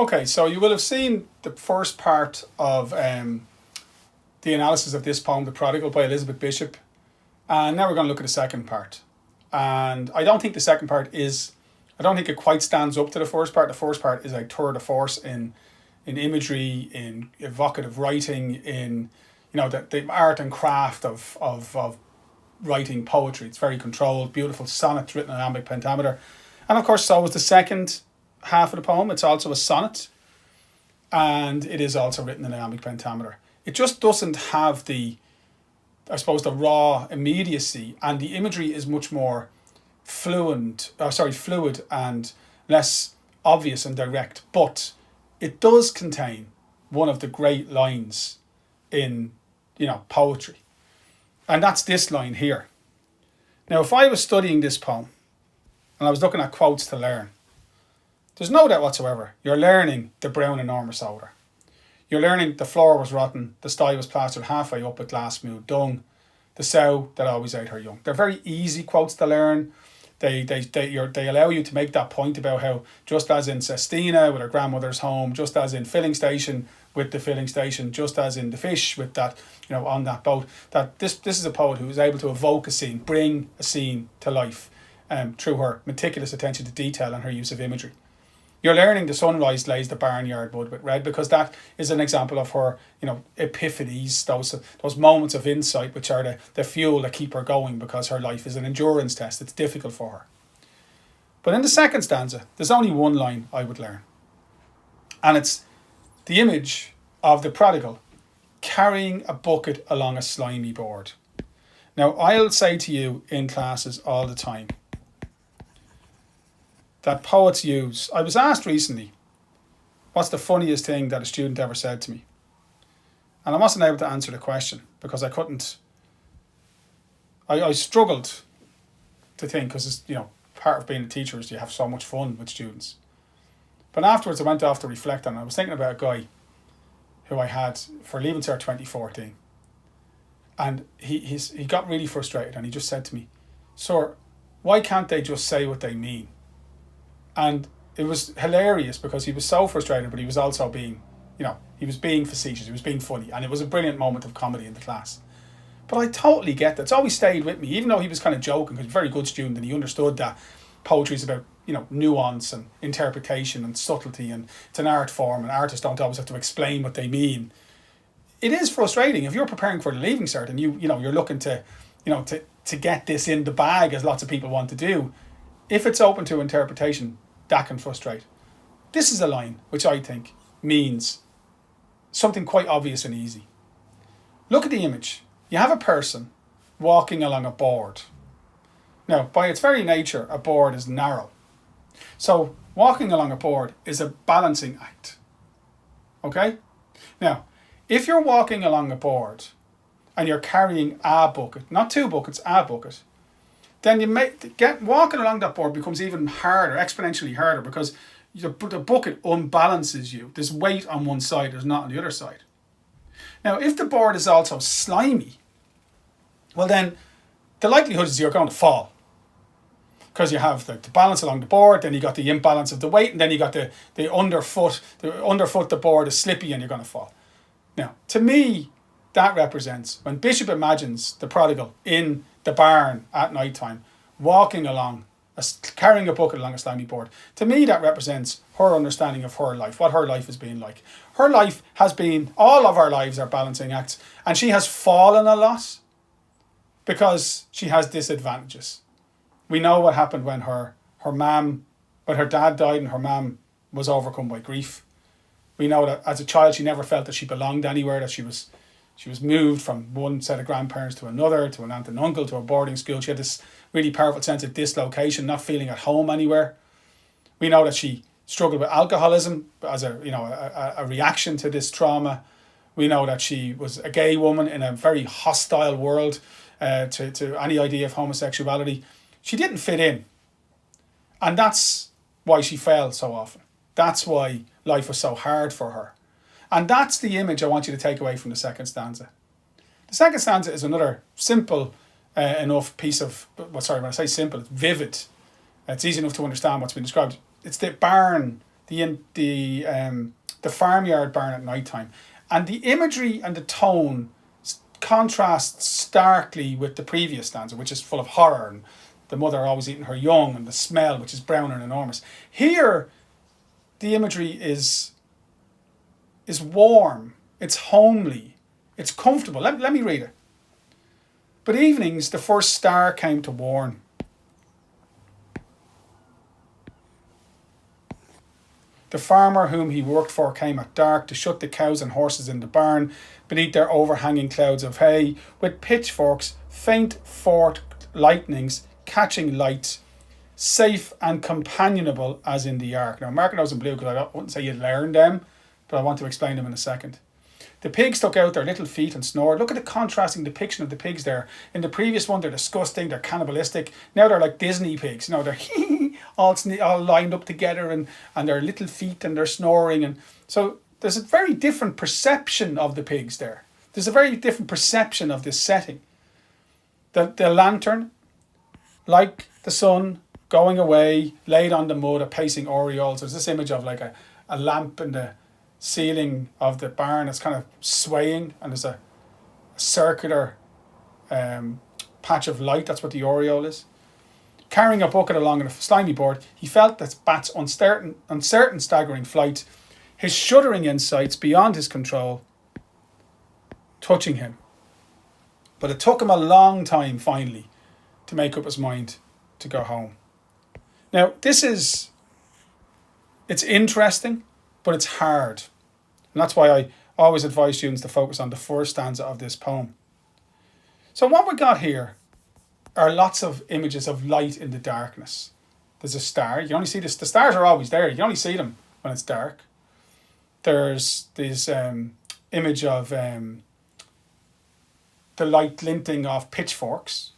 Okay, so you will have seen the first part of the analysis of this poem, The Prodigal, by Elizabeth Bishop. And now we're going to look at the second part. And I don't think the second part I don't think it quite stands up to the first part. The first part is a tour de force in imagery, in evocative writing, in the art and craft of writing poetry. It's very controlled, beautiful sonnets written in iambic pentameter. And of course, so is the second half of the poem. It's also a sonnet, and it is also written in iambic pentameter. It just doesn't have the raw immediacy, and the imagery is much more fluid and less obvious and direct. But it does contain one of the great lines in poetry, and that's this line here. Now, if I was studying this poem and I was looking at quotes to learn, there's no doubt whatsoever you're learning the brown enormous odour. You're learning the floor was rotten, the sty was plastered halfway up with glass smooth dung, the sow that always ate her young. They're very easy quotes to learn. They allow you to make that point about how, just as in Sestina with her grandmother's home, just as in filling station with the filling station, just as in the fish with that, on that boat, that this is a poet who is able to evoke a scene, bring a scene to life through her meticulous attention to detail and her use of imagery. You're learning the sunrise lays the barnyard wood with red, because that is an example of her, epiphanies, those moments of insight which are the fuel that keep her going, because her life is an endurance test. It's difficult for her. But in the second stanza, there's only one line I would learn. And it's the image of the prodigal carrying a bucket along a slimy board. Now, I'll say to you in classes all the time that poets use. I was asked recently, what's the funniest thing that a student ever said to me? And I wasn't able to answer the question because I couldn't. I struggled to think, because part of being a teacher is you have so much fun with students. But afterwards I went off to reflect on it. I was thinking about a guy who I had for Leaving Cert 2014. And he got really frustrated, and he just said to me, "Sir, why can't they just say what they mean?" And it was hilarious because he was so frustrated, but he was also being, he was being facetious, he was being funny, and it was a brilliant moment of comedy in the class. But I totally get that. It's always stayed with me, even though he was kind of joking, because he was a very good student and he understood that poetry is about, nuance and interpretation and subtlety, and it's an art form, and artists don't always have to explain what they mean. It is frustrating if you're preparing for the Leaving Cert and you're looking to get this in the bag, as lots of people want to do. If it's open to interpretation, that can frustrate. This is a line which I think means something quite obvious and easy. Look at the image. You have a person walking along a board. Now, by its very nature, a board is narrow. So walking along a board is a balancing act. Okay? Now, if you're walking along a board and you're carrying a bucket, not two buckets, a bucket, then walking along that board becomes even harder, exponentially harder, because the bucket unbalances you. There's weight on one side, there's not on the other side. Now, if the board is also slimy, well then, the likelihood is you're going to fall. Because you have the balance along the board, then you got the imbalance of the weight, and then you got the underfoot. The underfoot, the board is slippy and you're going to fall. Now, to me, that represents, when Bishop imagines the prodigal in the barn at night time, walking along, carrying a bucket along a slimy board, to me that represents her understanding of her life, what her life has been like. Her life has been, all of our lives are balancing acts, and she has fallen a lot because she has disadvantages. We know what happened when her dad died and her mum was overcome by grief. We know that as a child she never felt that she belonged anywhere, that she was moved from one set of grandparents to another, to an aunt and uncle, to a boarding school. She had this really powerful sense of dislocation, not feeling at home anywhere. We know that she struggled with alcoholism as a reaction to this trauma. We know that she was a gay woman in a very hostile world to any idea of homosexuality. She didn't fit in. And that's why she failed so often. That's why life was so hard for her. And that's the image I want you to take away from the second stanza. The second stanza is another simple enough piece of, when I say simple, it's vivid. It's easy enough to understand what's been described. It's the barn the farmyard barn at night time. And the imagery and the tone contrasts starkly with the previous stanza, which is full of horror and the mother always eating her young, and the smell, which is brown and enormous. Here, the imagery is warm, it's homely, it's comfortable. Let me read it. But evenings, the first star came to warn. The farmer whom he worked for came at dark to shut the cows and horses in the barn beneath their overhanging clouds of hay, with pitchforks, faint forked lightnings, catching lights, safe and companionable as in the ark. Now, marking those in blue because I wouldn't say you learn them, but I want to explain them in a second. The pigs stuck out their little feet and snored. Look at the contrasting depiction of the pigs there. In the previous one, they're disgusting, they're cannibalistic. Now they're like Disney pigs. They're all lined up together and their little feet and they're snoring. And so there's a very different perception of the pigs there. There's a very different perception of this setting. The lantern, like the sun, going away, laid on the mud, a pacing aureoles. There's this image of like a lamp in the ceiling of the barn. It's kind of swaying and there's a circular patch of light. That's what the aureole is. Carrying a bucket along on a slimy board, he felt that Bat's uncertain staggering flight, his shuddering insights beyond his control, touching him. But it took him a long time finally to make up his mind to go home. Now, it's interesting, but it's hard. And that's why I always advise students to focus on the first stanza of this poem. So what we got here are lots of images of light in the darkness. There's a star. You only see this. The stars are always there. You only see them when it's dark. There's this image of the light glinting off pitchforks.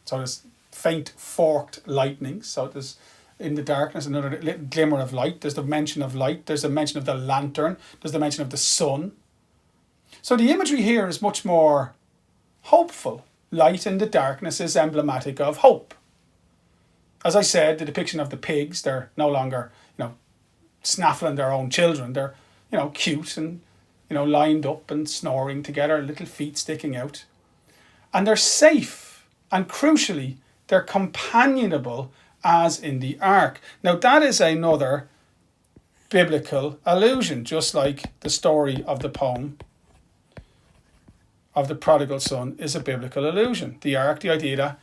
So there's faint forked lightning. So there's in the darkness another little glimmer of light. There's the mention of light. There's the mention of the lantern. There's the mention of the sun. So the imagery here is much more hopeful. Light in the darkness is emblematic of hope. As I said, the depiction of the pigs, they're no longer, snaffling their own children. They're, cute and, lined up and snoring together, little feet sticking out. And they're safe. And crucially, they're companionable as in the ark. Now that is another biblical allusion, just like the story of the poem of the prodigal son is a biblical allusion. The ark, the idea that,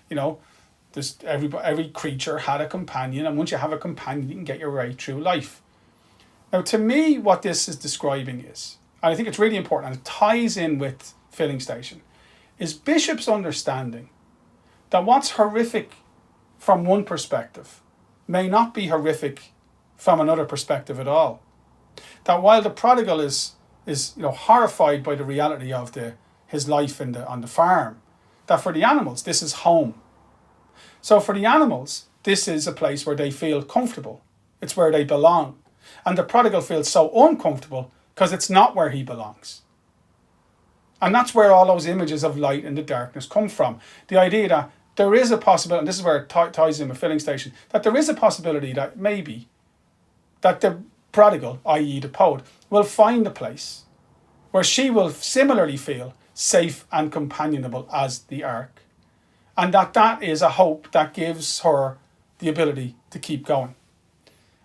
every creature had a companion, and once you have a companion, you can get your way through life. Now, to me, what this is describing is, and I think it's really important, and it ties in with Filling Station, is Bishop's understanding that what's horrific from one perspective may not be horrific from another perspective at all. That while the prodigal is horrified by the reality of his life on the farm, that for the animals, this is home. So for the animals, this is a place where they feel comfortable. It's where they belong. And the prodigal feels so uncomfortable because it's not where he belongs. And that's where all those images of light and the darkness come from. The idea that there is a possibility, and this is where it ties in with Filling Station, that there is a possibility that maybe that the prodigal, i.e. the poet, will find a place where she will similarly feel safe and companionable as the ark. And that is a hope that gives her the ability to keep going.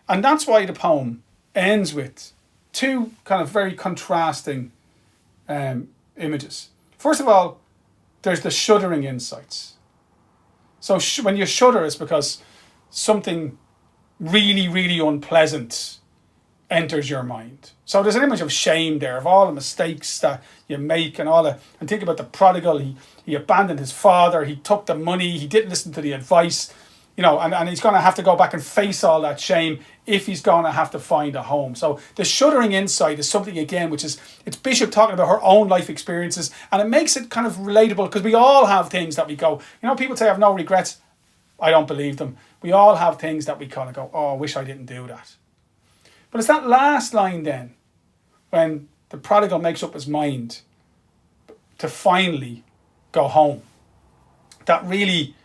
And that's why the poem ends with two kind of very contrasting images. First of all, there's the shuddering insights. So when you shudder, it's because something really, really unpleasant enters your mind. So there's an image of shame there, of all the mistakes that you make and and think about the prodigal. He abandoned his father, he took the money, he didn't listen to the advice, and he's going to have to go back and face all that shame if he's going to have to find a home. So the shuddering insight is something, again, it's Bishop talking about her own life experiences, and it makes it kind of relatable because we all have things that we go, people say I have no regrets. I don't believe them. We all have things that we kind of go, oh, I wish I didn't do that. But it's that last line then, when the prodigal makes up his mind to finally go home, that really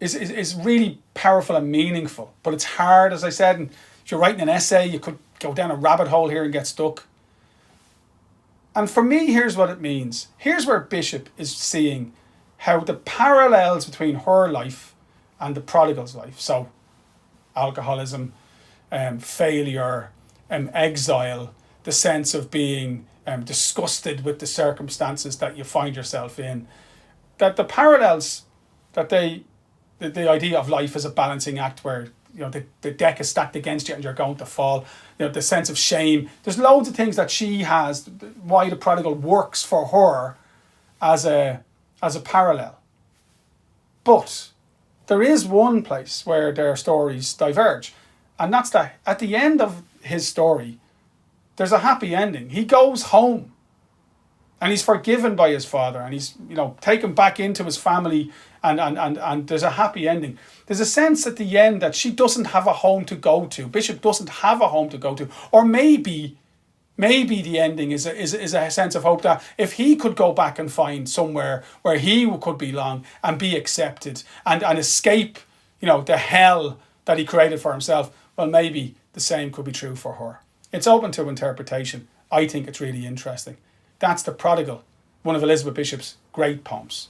is really powerful and meaningful. But it's hard, as I said, and If you're writing an essay, you could go down a rabbit hole here and get stuck. And for me, here's what it means. Here's where Bishop is seeing how the parallels between her life and the prodigal's life. So alcoholism, failure, exile, the sense of being disgusted with the circumstances that you find yourself in. That the parallels, that the idea of life as a balancing act where the deck is stacked against you and you're going to fall. The sense of shame. There's loads of things that she has, why the prodigal works for her as a parallel. But there is one place where their stories diverge. And that's that at the end of his story, there's a happy ending. He goes home and he's forgiven by his father and he's taken back into his family and there's a happy ending. There's a sense at the end that she doesn't have a home to go to. Bishop doesn't have a home to go to. Or maybe the ending is a sense of hope that if he could go back and find somewhere where he could belong and be accepted and escape, the hell that he created for himself, well, maybe the same could be true for her. It's open to interpretation. I think it's really interesting. That's The Prodigal, one of Elizabeth Bishop's great poems.